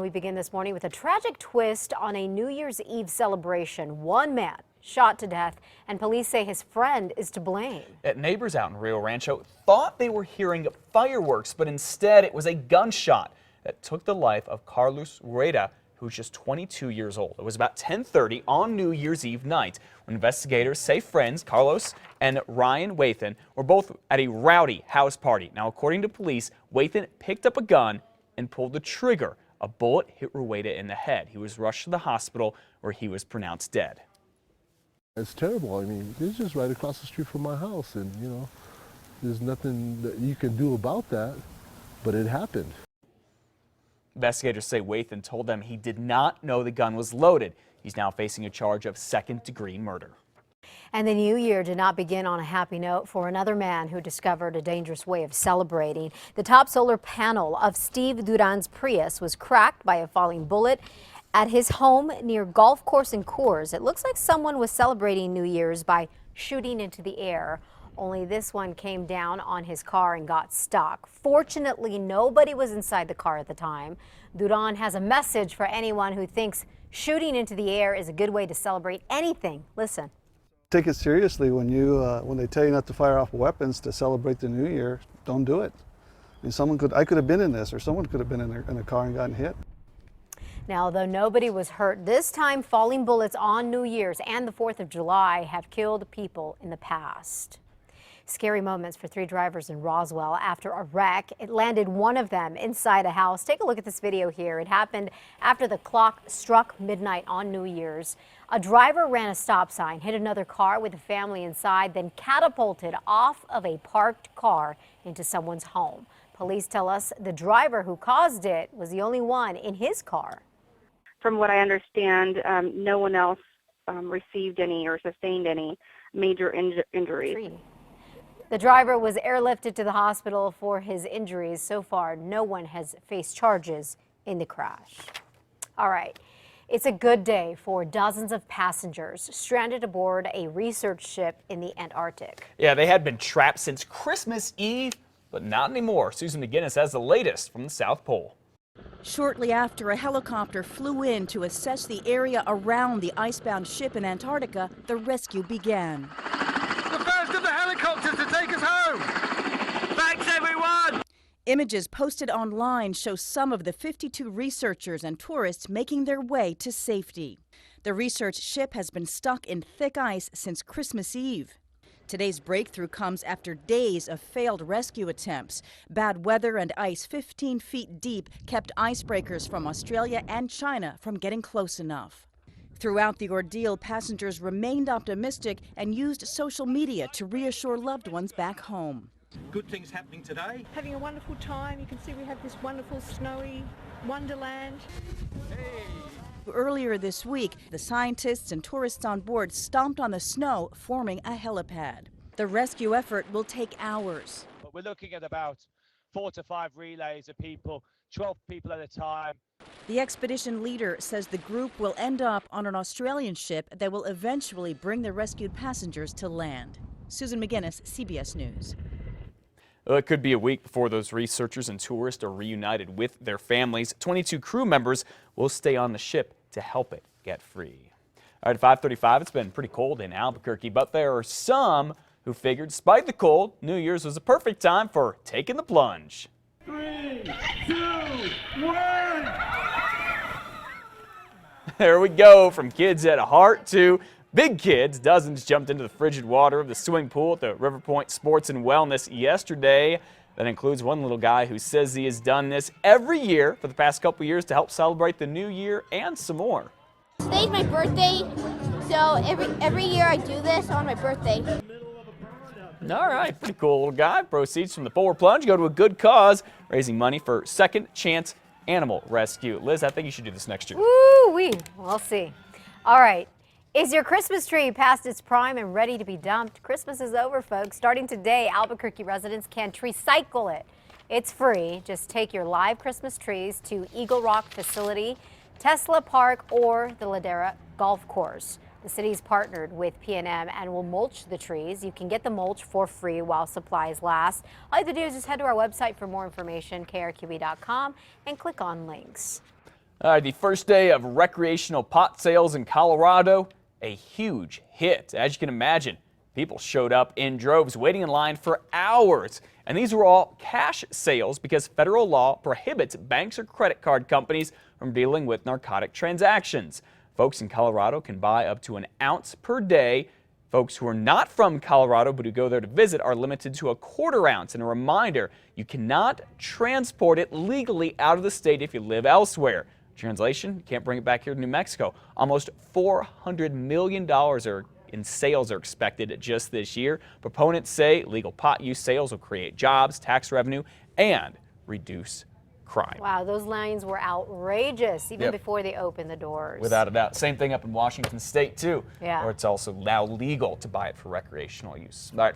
We begin this morning with a tragic twist on a New Year's Eve celebration. One man shot to death, and police say his friend is to blame. Neighbors out in Rio Rancho thought they were hearing fireworks, but instead it was a gunshot that took the life of Carlos Rueda, who's just 22 years old. It was about 10:30 on New Year's Eve night when investigators say friends Carlos and Ryan Wathan were both at a rowdy house party. Now, according to police, Wathan picked up a gun and pulled the trigger. A bullet hit Rueda in the head. He was rushed to the hospital where he was pronounced dead. It's terrible. I mean, it's just right across the street from my house, and there's nothing that you can do about that, but it happened. Investigators say Wathan told them he did not know the gun was loaded. He's now facing a charge of second-degree murder. And the new year did not begin on a happy note for another man who discovered a dangerous way of celebrating. The top solar panel of Steve Duran's Prius was cracked by a falling bullet at his home near Golf Course in Coors. It looks like someone was celebrating New Year's by shooting into the air. Only this one came down on his car and got stuck. Fortunately, nobody was inside the car at the time. Duran has a message for anyone who thinks shooting into the air is a good way to celebrate anything. Listen. Take it seriously when they tell you not to fire off weapons to celebrate the new year. Don't do it. I mean, I could have been in this, or someone could have been in a car and gotten hit. Now, though nobody was hurt this time, falling bullets on New Year's and the 4th of July have killed people in the past. Scary moments for 3 drivers in Roswell after a wreck. It landed one of them inside a house. Take a look at this video here. It happened after the clock struck midnight on New Year's. A driver ran a stop sign, hit another car with a family inside, then catapulted off of a parked car into someone's home. Police tell us the driver who caused it was the only one in his car. From what I understand, no one else received any or sustained any major injuries. The driver was airlifted to the hospital for his injuries. So far, no one has faced charges in the crash. All right. It's a good day for dozens of passengers stranded aboard a research ship in the Antarctic. Yeah, they had been trapped since Christmas Eve, but not anymore. Susan McGinnis has the latest from the South Pole. Shortly after a helicopter flew in to assess the area around the icebound ship in Antarctica, the rescue began. The first of the helicopters to take us home! Thanks, everyone! Images posted online show some of the 52 researchers and tourists making their way to safety. The research ship has been stuck in thick ice since Christmas Eve. Today's breakthrough comes after days of failed rescue attempts. Bad weather and ice 15 feet deep kept icebreakers from Australia and China from getting close enough. Throughout the ordeal, passengers remained optimistic and used social media to reassure loved ones back home. Good things happening today. Having a wonderful time. You can see we have this wonderful snowy wonderland. Hey. Earlier this week, the scientists and tourists on board stomped on the snow, forming a helipad. The rescue effort will take hours. But we're looking at about 4 to 5 relays of people, 12 people at a time. The expedition leader says the group will end up on an Australian ship that will eventually bring the rescued passengers to land. Susan McGinnis, CBS News. Well, it could be a week before those researchers and tourists are reunited with their families. 22 crew members will stay on the ship to help it get free. All right, at 5:35, it's been pretty cold in Albuquerque, but there are some who figured, despite the cold, New Year's was a perfect time for taking the plunge. 3, 2, 1! There we go, from kids at heart to big kids. Dozens jumped into the frigid water of the swimming pool at the River Point Sports and Wellness yesterday. That includes one little guy who says he has done this every year for the past couple years to help celebrate the new year and some more. Today's my birthday, so every year I do this on my birthday. All right, pretty cool little guy. Proceeds from the forward plunge go to a good cause, raising money for Second Chance Animal Rescue. Liz, I think you should do this next year. Woo-wee. We'll see. All right. Is your Christmas tree past its prime and ready to be dumped? Christmas is over, folks. Starting today, Albuquerque residents can recycle it. It's free. Just take your live Christmas trees to Eagle Rock Facility, Tesla Park, or the Ladera Golf Course. The city's partnered with P&M and will mulch the trees. You can get the mulch for free while supplies last. All you have to do is just head to our website for more information, krqe.com, and click on links. All right, the first day of recreational pot sales in Colorado, a huge hit. As you can imagine, people showed up in droves, waiting in line for hours. And these were all cash sales because federal law prohibits banks or credit card companies from dealing with narcotic transactions. Folks in Colorado can buy up to an ounce per day. Folks who are not from Colorado but who go there to visit are limited to a quarter ounce. And a reminder, you cannot transport it legally out of the state if you live elsewhere. Translation, you can't bring it back here to New Mexico. Almost $400 million in sales are expected just this year. Proponents say legal pot use sales will create jobs, tax revenue, and reduce crime. Wow, those lines were outrageous even before they opened the doors. Without a doubt. Same thing up in Washington State, too, Yeah. where it's also now legal to buy it for recreational use. All right.